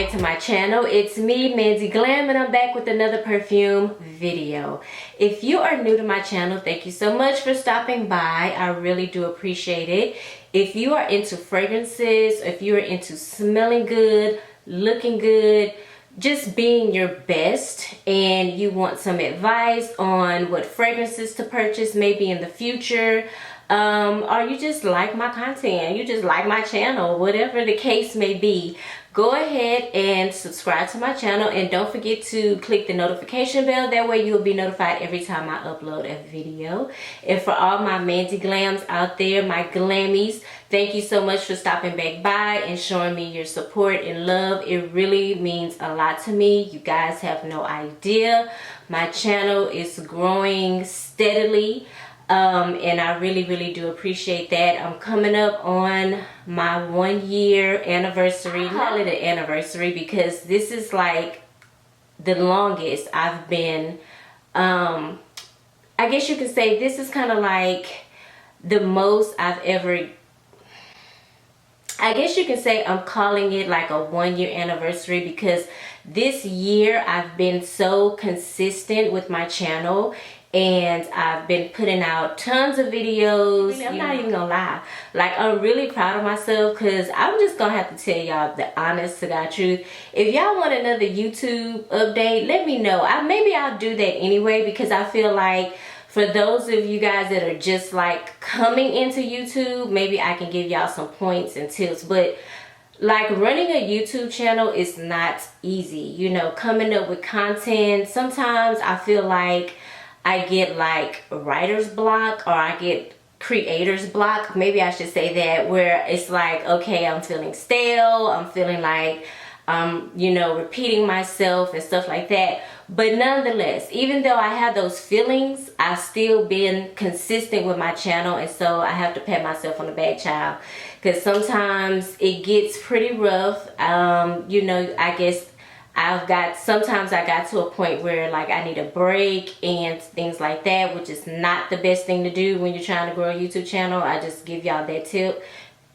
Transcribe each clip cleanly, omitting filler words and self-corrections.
back to my channel. It's me, Mandy Glam, and I'm back with another perfume video. If you are new to my channel, thank you so much for stopping by. I really do appreciate it. If you are into fragrances, if you are into smelling good, looking good, just being your best, and you want some advice on what fragrances to purchase maybe in the future, or you just like my content, you just like my channel, whatever the case may be, go ahead and subscribe to my channel, and don't forget to click the notification bell. That way you'll be notified every time I upload a video. And for all my Mandy Glams out there, my Glammies, thank you so much for stopping back by and showing me your support and love. It really means a lot to me. You guys have no idea. My channel is growing steadily. And I really do appreciate that. I'm coming up on my 1 year anniversary. I call it an anniversary because this is like the longest I've been, I guess you could say this is kind of like the most I've ever, I guess you can say I'm calling it like a 1 year anniversary because this year I've been so consistent with my channel. And I've been putting out tons of videos. I'm not even gonna lie, like I'm really proud of myself, because I'm just gonna have to tell y'all the honest to God truth. If y'all want another YouTube update, let me know. Maybe I'll do that anyway, because I feel like for those of you guys that are just like coming into YouTube, maybe I can give y'all some points and tips. But like running a YouTube channel is not easy, you know, coming up with content. Sometimes I feel like I get like writer's block, or I get creator's block, maybe I should say that, where it's like, okay, I'm feeling stale, I'm feeling like you know, repeating myself and stuff like that. But nonetheless, even though I have those feelings, I've still been consistent with my channel, and so I have to pat myself on the back, child, because sometimes it gets pretty rough. You know, I guess sometimes I got to a point where like I need a break and things like that, which is not the best thing to do when you're trying to grow a YouTube channel. I just give y'all that tip.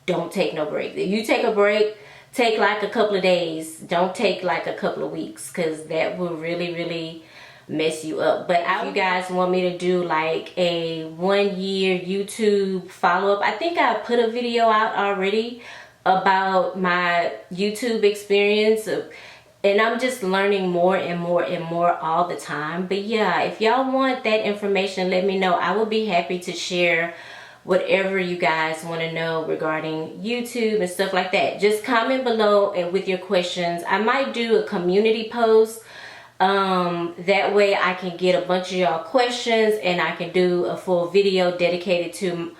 Don't take no break. If you take a break, take like a couple of days. Don't take like a couple of weeks, because that will really mess you up. But if you guys want me to do like a 1 year YouTube follow-up, I think I put a video out already about my YouTube experience. And I'm just learning more and more all the time. But yeah, if y'all want that information, let me know. I will be happy to share whatever you guys want to know regarding YouTube and stuff like that. Just comment below and with your questions. I might do a community post. That way I can get a bunch of y'all questions, and I can do a full video dedicated to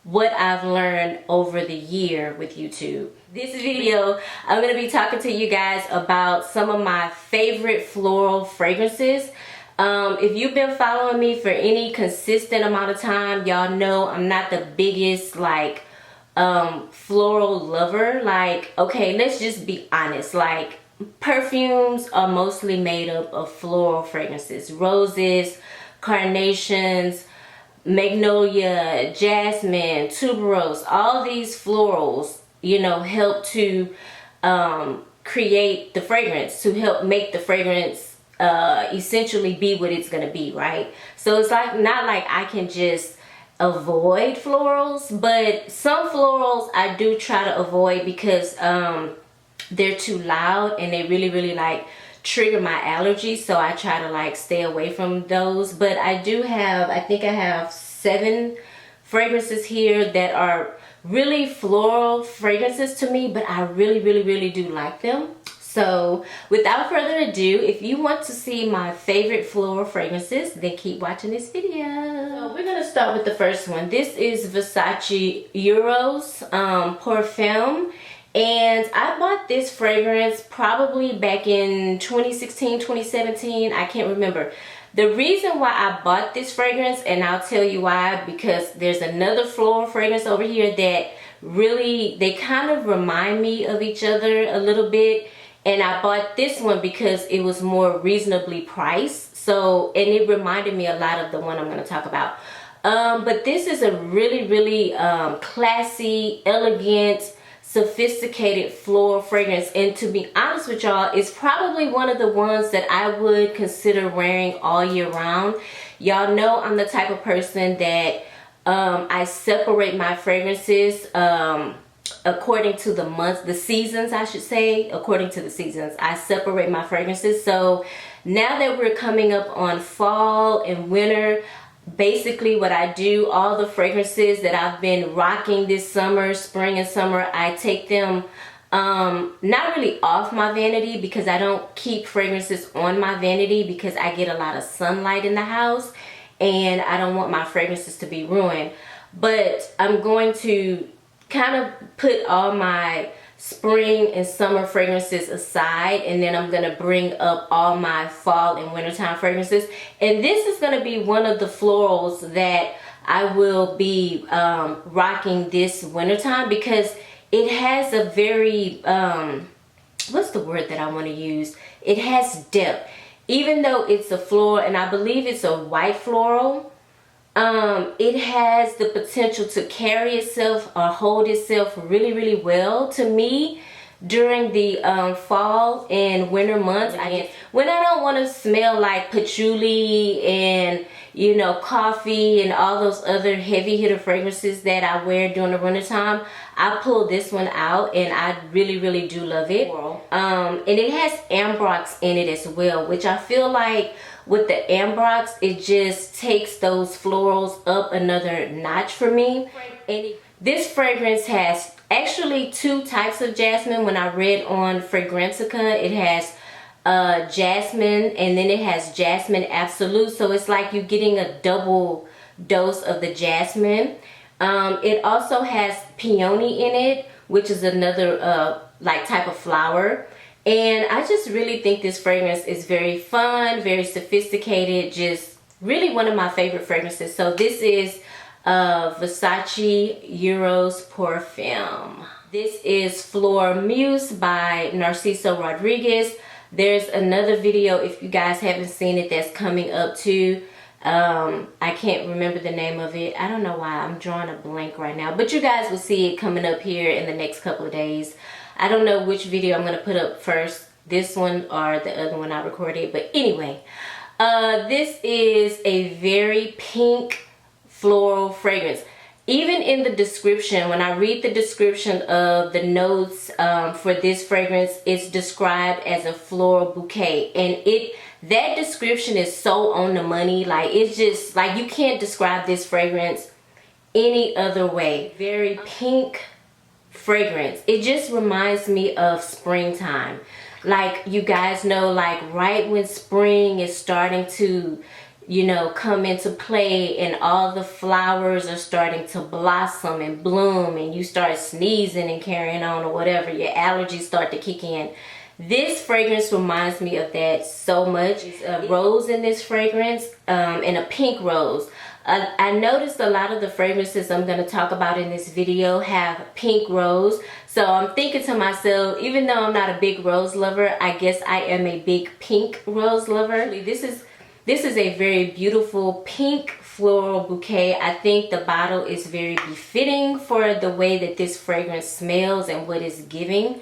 what I've learned over the year with YouTube. This video, I'm going to be talking to you guys about some of my favorite floral fragrances. If you've been following me for any consistent amount of time, y'all know I'm not the biggest like floral lover. Like, okay, let's just be honest. Like, perfumes are mostly made up of floral fragrances. Roses, carnations, magnolia, jasmine, tuberose, all these florals, you know, help to create the fragrance, to help make the fragrance essentially be what it's gonna be, right? So it's like not like I can just avoid florals, but some florals I do try to avoid because they're too loud and they really like trigger my allergies, so I try to like stay away from those. But I do have, I think I have 7 fragrances here that are really floral fragrances to me, but I really do like them. So without further ado, if you want to see my favorite floral fragrances, then keep watching this video. So we're gonna start with the first one. This is Versace Euros Parfum. And I bought this fragrance probably back in 2016, 2017. I can't remember. The reason why I bought this fragrance, and I'll tell you why, because there's another floral fragrance over here that really, they kind of remind me of each other a little bit. And I bought this one because it was more reasonably priced. So, and it reminded me a lot of the one I'm going to talk about. But this is a really classy, elegant, sophisticated floral fragrance, and to be honest with y'all, it's probably one of the ones that I would consider wearing all year round. Y'all know I'm the type of person that I separate my fragrances according to the months, the seasons I should say, according to the seasons. I separate my fragrances. So now that we're coming up on fall and winter, basically what I do, all the fragrances that I've been rocking this summer, spring and summer, I take them not really off my vanity, because I don't keep fragrances on my vanity because I get a lot of sunlight in the house and I don't want my fragrances to be ruined. But I'm going to kind of put all my spring and summer fragrances aside, and then I'm going to bring up all my fall and wintertime fragrances. And this is going to be one of the florals that I will be rocking this wintertime, because it has a very what's the word that I want to use, it has depth. Even though it's a floral, and I believe it's a white floral, it has the potential to carry itself or hold itself really, really well to me during the fall and winter months. When I don't want to smell like patchouli and, you know, coffee and all those other heavy hitter fragrances that I wear during the winter time, I pull this one out and I really, really do love it. And it has ambrox in it as well, which I feel like with the ambrox, it just takes those florals up another notch for me. And this fragrance has actually two types of jasmine. When I read on Fragrantica, it has jasmine, and then it has jasmine absolute. So it's like you're getting a double dose of the jasmine. It also has peony in it, which is another like type of flower. And I just really think this fragrance is very fun, very sophisticated, just really one of my favorite fragrances. So this is Versace Euros Parfum. This is Floral Muse by Narciso Rodriguez. There's another video, if you guys haven't seen it, that's coming up too. I can't remember the name of it. I don't know why I'm drawing a blank right now, but you guys will see it coming up here in the next couple of days. I don't know which video I'm going to put up first, this one or the other one I recorded. But anyway, this is a very pink floral fragrance. Even in the description, when I read the description of the notes for this fragrance, it's described as a floral bouquet. And that description is so on the money. Like, it's just like, you can't describe this fragrance any other way. Very pink fragrance. It just reminds me of springtime. Like, you guys know, like right when spring is starting to, you know, come into play and all the flowers are starting to blossom and bloom and you start sneezing and carrying on or whatever, your allergies start to kick in. This fragrance reminds me of that so much. It's a rose in this fragrance, and a pink rose. I noticed a lot of the fragrances I'm going to talk about in this video have pink rose. So I'm thinking to myself, even though I'm not a big rose lover, I guess I am a big pink rose lover. This is a very beautiful pink floral bouquet. I think the bottle is very befitting for the way that this fragrance smells and what it's giving.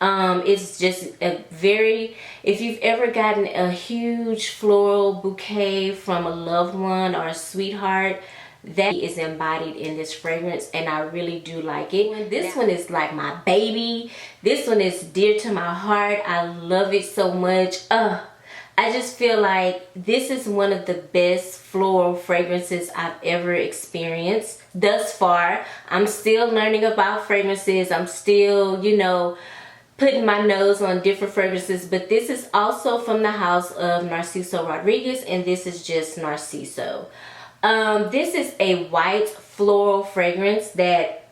It's just a very, if you've ever gotten a huge floral bouquet from a loved one or a sweetheart, that is embodied in this fragrance, and I really do like it. This one is like my baby. This one is dear to my heart. I love it so much. I just feel like this is one of the best floral fragrances I've ever experienced thus far. I'm still learning about fragrances. I'm still, you know, putting my nose on different fragrances, but this is also from the house of Narciso Rodriguez, and this is just Narciso. This is a white floral fragrance that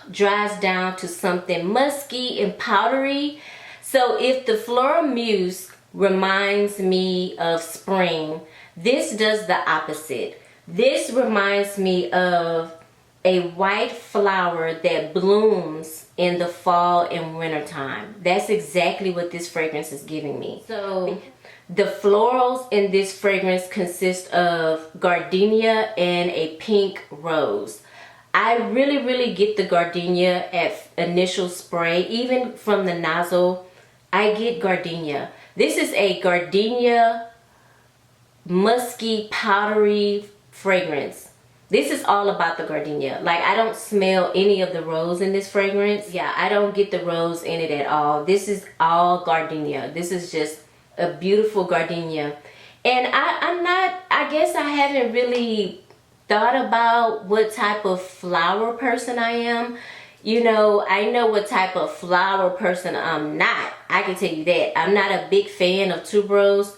dries down to something musky and powdery. So if the Floral Muse reminds me of spring, this does the opposite. This reminds me of a white flower that blooms in the fall and winter time. That's exactly what this fragrance is giving me. So the florals in this fragrance consist of gardenia and a pink rose. I really get the gardenia at initial spray. Even from the nozzle, I get gardenia. This is a gardenia musky powdery fragrance. This is all about the gardenia. Like, I don't smell any of the rose in this fragrance. Yeah, I don't get the rose in it at all. This is all gardenia. This is just a beautiful gardenia. And I guess I haven't really thought about what type of flower person I am. You know, I know what type of flower person I'm not. I can tell you that. I'm not a big fan of tuberose.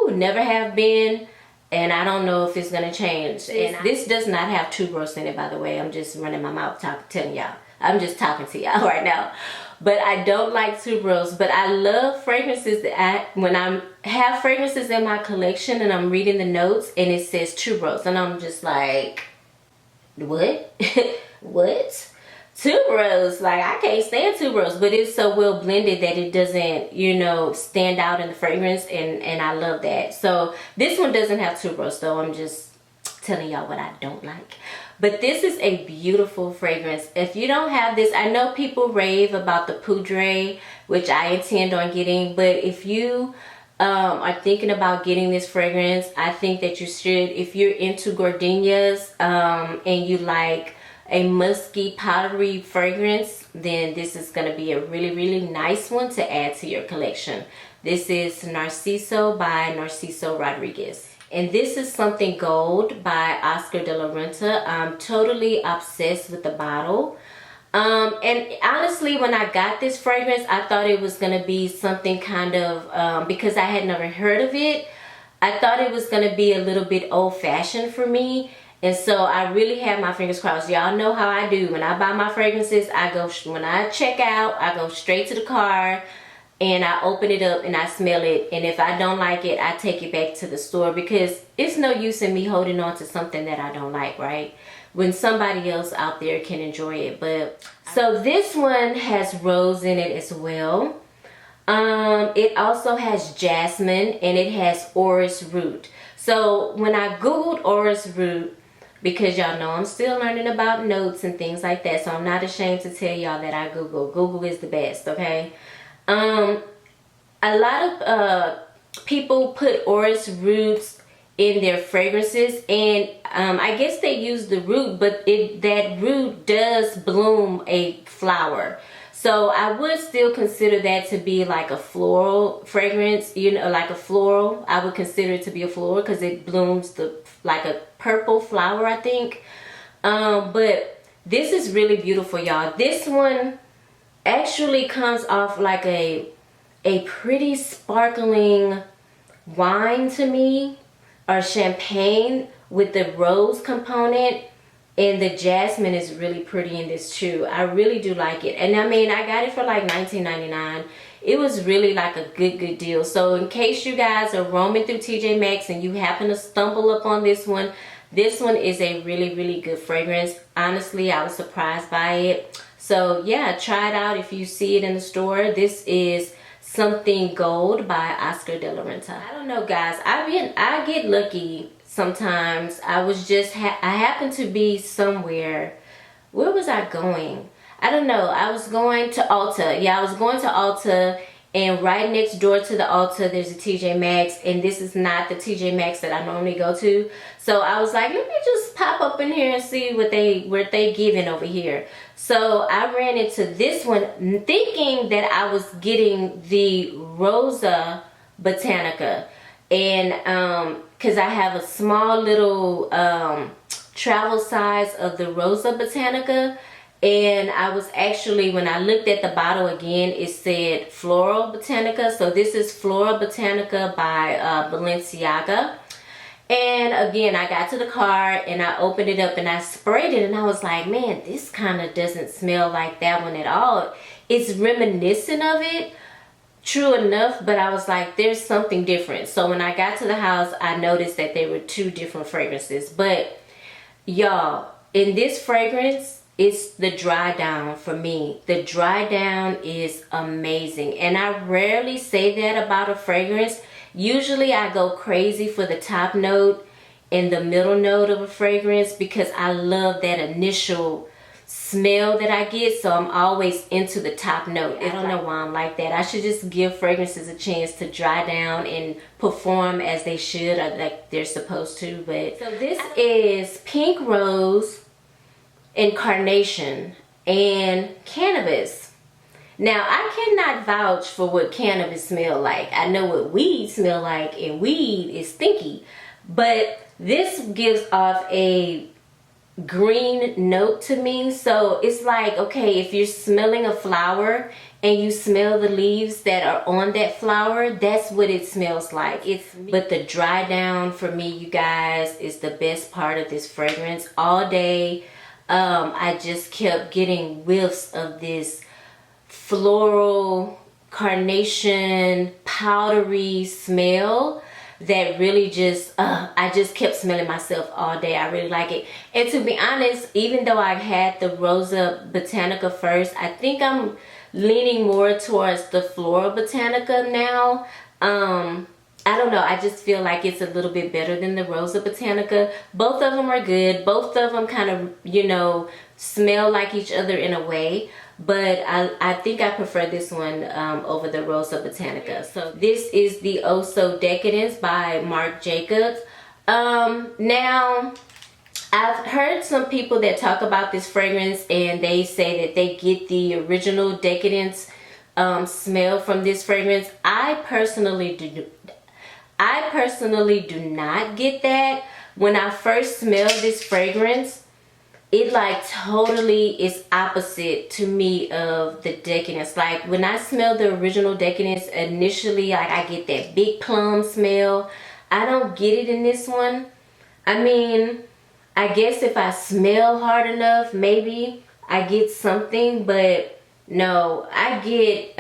Never have been. And I don't know if it's going to change. And this does not have tuberose in it, by the way. I'm just running my mouth telling y'all. I'm just talking to y'all right now. But I don't like tuberose. But I love fragrances that when I have fragrances in my collection and I'm reading the notes and it says tuberose. And I'm just like, what? What? Tuberose, like, I can't stand tuberose, but it's so well blended that it doesn't, you know, stand out in the fragrance, and I love that. So this one doesn't have tuberose, though. I'm just telling y'all what I don't like. But this is a beautiful fragrance. If you don't have this, I know people rave about the Poudre, which I intend on getting, but if you are thinking about getting this fragrance, I think that you should. If you're into gardenias and you like a musky powdery fragrance, then this is going to be a really nice one to add to your collection. This is Narciso by Narciso Rodriguez, and this is Something Gold by Oscar de la Renta. I'm totally obsessed with the bottle, and honestly, when I got this fragrance, I thought it was going to be something kind of because I had never heard of it, I thought it was going to be a little bit old-fashioned for me. And so I really have my fingers crossed. Y'all know how I do. When I buy my fragrances, when I check out, I go straight to the car and I open it up and I smell it. And if I don't like it, I take it back to the store, because it's no use in me holding on to something that I don't like, right? When somebody else out there can enjoy it. But so this one has rose in it as well. It also has jasmine and it has orris root. So when I Googled orris root, because y'all know I'm still learning about notes and things like that, so I'm not ashamed to tell y'all that I Google is the best, okay? A lot of people put orris roots in their fragrances, and I guess they use the root, but that root does bloom a flower. So I would still consider that to be like a floral fragrance, you know, like a floral. I would consider it to be a floral because it blooms like a purple flower, I think. But this is really beautiful, y'all. This one actually comes off like a pretty sparkling wine to me, or champagne with the rose component. And the jasmine is really pretty in this too. I really do like it. And I mean, I got it for like $19.99. It was really like a good deal. So in case you guys are roaming through TJ Maxx and you happen to stumble up on this one is a really good fragrance. Honestly, I was surprised by it. So yeah, try it out if you see it in the store. This is Something Gold by Oscar de la Renta. I don't know, guys. I get lucky sometimes. I happened to be somewhere. Where was I going? I don't know. I was going to Ulta. Yeah, I was going to Ulta, and right next door to the Ulta there's a TJ Maxx, and this is not the TJ Maxx that I normally go to. So I was like, let me just pop up in here and see what they giving over here. So I ran into this one thinking that I was getting the Rosa Botanica, and because I have a small little travel size of the Rosa Botanica, and I was actually, when I looked at the bottle again, it said Floral Botanica. So this is Floral Botanica by Balenciaga. And again, I got to the car and I opened it up and I sprayed it, and I was like, man, this kind of doesn't smell like that one at all. It's reminiscent of it, true enough, but I was like, there's something different. So when I got to the house, I noticed that they were two different fragrances. But y'all, in this fragrance, it's the dry down for me. The dry down is amazing, and I rarely say that about a fragrance. Usually I go crazy for the top note, in the middle note of a fragrance because I love that initial smell that I get, so I'm always into the top note. I don't know why I'm like that. I should just give fragrances a chance to dry down and perform as they should, or like they're supposed to. But so this is Pink Rose and Carnation and Cannabis. Now, I cannot vouch for what cannabis smell like. I know what weed smell like, and weed is stinky. But this gives off a green note to me. So it's like, okay, if you're smelling a flower and you smell the leaves that are on that flower, that's what it smells like. But the dry down for me, you guys, is the best part of this fragrance. All day, I just kept getting whiffs of this floral, carnation, powdery smell that really just, I just kept smelling myself all day. I really like it. And to be honest, even though I've had the Rosa Botanica first, I think I'm leaning more towards the Floral Botanica now. I don't know, I just feel like it's a little bit better than the Rosa Botanica. Both of them are good. Both of them kind of, you know, smell like each other in a way. But I think I prefer this one over the Rosa Botanica. So this is the Oh So Decadence by Marc Jacobs. Now, I've heard some people that talk about this fragrance and they say that they get the original Decadence smell from this fragrance. I personally do not get that. When I first smelled this fragrance, it like totally is opposite to me of the Decadence. Like when I smell the original Decadence initially, like I get that big plum smell. I don't get it in this one. I mean, I guess if I smell hard enough, maybe I get something, but no, I get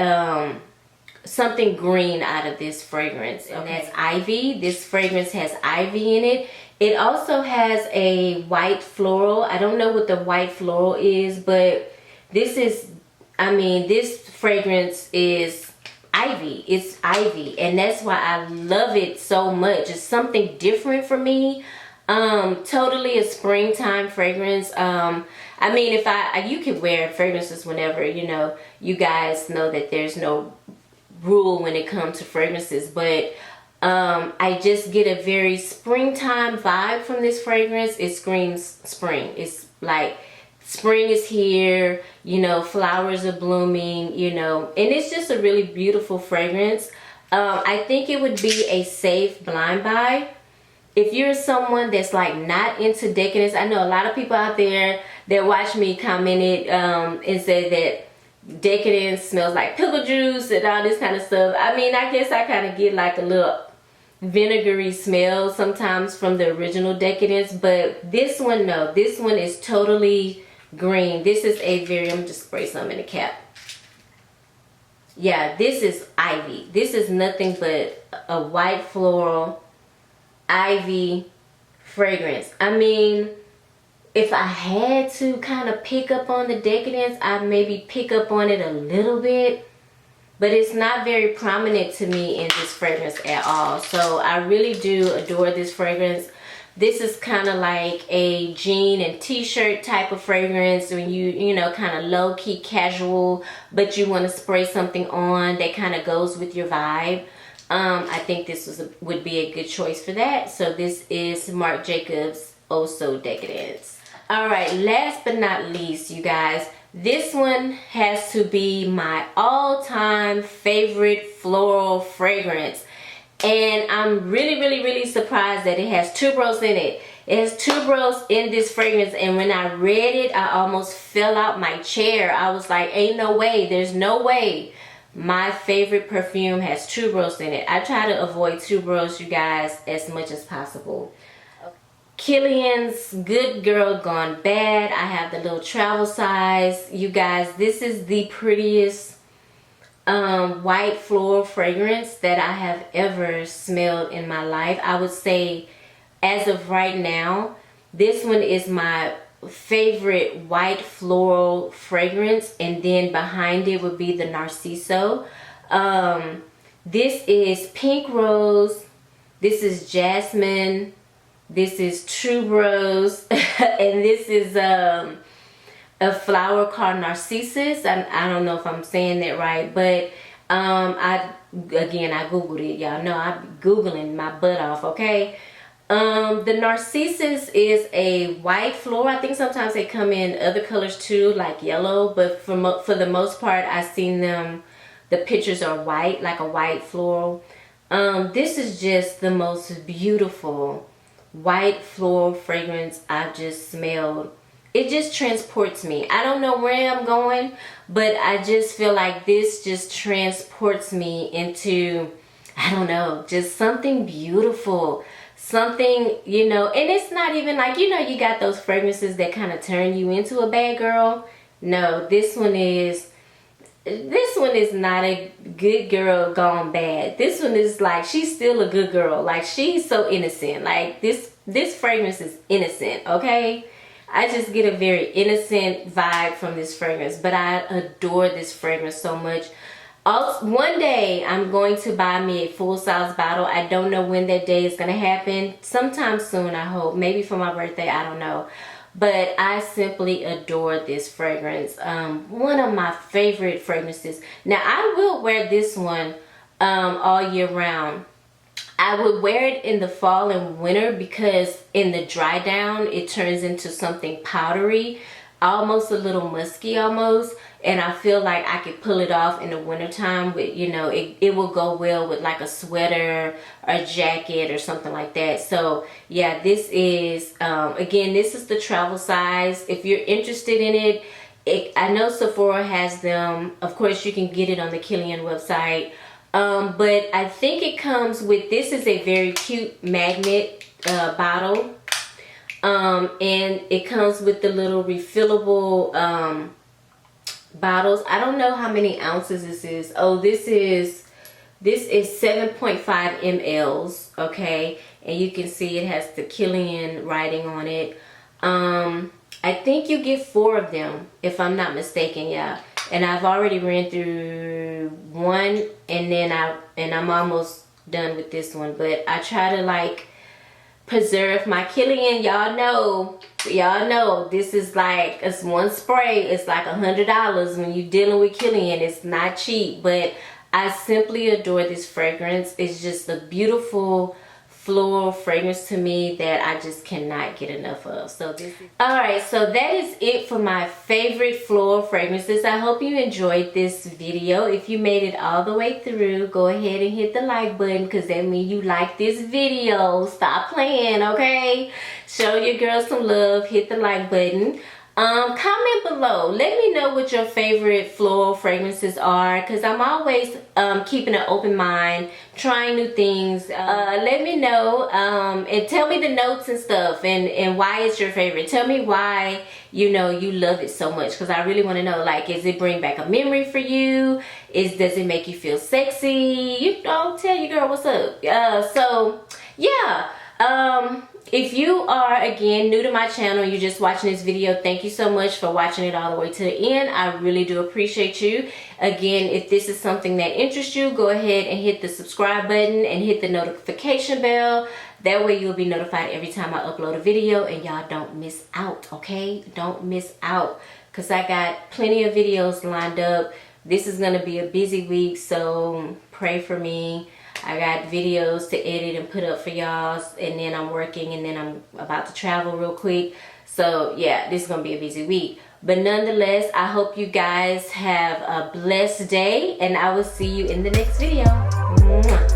something green out of this fragrance, and that's ivy. This fragrance has ivy in it. It also has a white floral. I don't know what the white floral is, but this is, I mean, this fragrance is ivy. It's ivy, and that's why I love it so much. It's something different for me. Totally a springtime fragrance. I mean, if you could wear fragrances whenever, you know, you guys know that there's no rule when it comes to fragrances, but I just get a very springtime vibe from this fragrance. It screams spring. It's like spring is here, you know, flowers are blooming, you know, and it's just a really beautiful fragrance. I think it would be a safe blind buy. If you're someone that's like not into Decadence, I know a lot of people out there that watch me commented and said that Decadence smells like pickle juice and all this kind of stuff. I mean, I guess I kind of get like a little vinegary smell sometimes from the original Decadence, but this one, no, this one is totally green. This is a very, I'm just spray some in the cap. Yeah, this is ivy. This is nothing but a white floral ivy fragrance. I mean, if I had to kind of pick up on the Decadence, I'd maybe pick up on it a little bit, but it's not very prominent to me in this fragrance at all. So I really do adore this fragrance. This is kind of like a jean and t-shirt type of fragrance when you know, kind of low-key casual, but you want to spray something on that kind of goes with your vibe. I think this would be a good choice for that. So this is Marc Jacobs Oh So Decadence. All right, last but not least, you guys, this one has to be my all-time favorite floral fragrance. And I'm really surprised that it has tuberose in it. It has tuberose in this fragrance, and when I read it, I almost fell out my chair. I was like, ain't no way, there's no way my favorite perfume has tuberose in it. I try to avoid tuberose, you guys, as much as possible. Kilian's Good Girl Gone Bad. I have the little travel size. You guys, this is the prettiest white floral fragrance that I have ever smelled in my life. I would say, as of right now, this one is my favorite white floral fragrance, and then behind it would be the Narciso. This is Pink Rose, this is Jasmine, This is True Rose, and this is a flower called Narcissus. I don't know if I'm saying that right, but I googled it. Y'all know I'm googling my butt off. Okay. The Narcissus is a white floral. I think sometimes they come in other colors too, like yellow, but for the most part I've seen them, the pictures are white, like a white floral. This is just the most beautiful white floral fragrance I've just smelled. It just transports me. I don't know where I'm going, but I just feel like this just transports me into, I don't know, just something beautiful. Something, you know, and it's not even like, you know, you got those fragrances that kind of turn you into a bad girl. No, this one is not a good girl gone bad. This one is like, she's still a good girl. Like, she's so innocent. Like, this fragrance is innocent, okay? I just get a very innocent vibe from this fragrance, but I adore this fragrance so much. Also, one day I'm going to buy me a full-size bottle. I don't know when that day is going to happen. Sometime soon, I hope. Maybe for my birthday, I don't know. But I simply adore this fragrance. One of my favorite fragrances. Now, I will wear this one all year round. I would wear it in the fall and winter because in the dry down, it turns into something powdery, almost a little musky almost. And I feel like I could pull it off in the wintertime with, you know, it will go well with like a sweater or a jacket or something like that. So yeah, this is, again, this is the travel size. If you're interested in it, I know Sephora has them. Of course, you can get it on the Kilian website. But I think it comes with, this is a very cute magnet bottle. And it comes with the little refillable bottles. I don't know how many ounces this is. Oh, this is 7.5 mLs, okay? And you can see it has the Kilian writing on it. I think you get 4 of them, if I'm not mistaken, yeah. And I've already ran through one, and then I'm almost done with this one. But I try to like preserve my Kilian. Y'all know this is like, it's one spray, it's like $100 when you're dealing with Kilian. It's not cheap, but I simply adore this fragrance. It's just a beautiful floral fragrance to me that I just cannot get enough of. So this is alright, so that is it for my favorite floral fragrances. I hope you enjoyed this video. If you made it all the way through, go ahead and hit the like button, because that means you like this video. Stop playing, okay? Show your girls some love. Hit the like button. Comment below. Let me know what your favorite floral fragrances are, because I'm always keeping an open mind, trying new things. Let me know, and tell me the notes and stuff, and why it's your favorite. Tell me why, you know, you love it so much, because I really want to know, like, is it bring back a memory for you? Does it make you feel sexy? You know, tell your girl what's up. So yeah, if you are, again, new to my channel, you're just watching this video, thank you so much for watching it all the way to the end. I really do appreciate you. Again, if this is something that interests you, go ahead and hit the subscribe button and hit the notification bell. That way you'll be notified every time I upload a video, and y'all don't miss out, okay? Don't miss out, because I got plenty of videos lined up. This is going to be a busy week, so pray for me. I got videos to edit and put up for y'all, and then I'm working, and then I'm about to travel real quick. So yeah, this is gonna be a busy week, but nonetheless, I hope you guys have a blessed day, and I will see you in the next video. Mwah.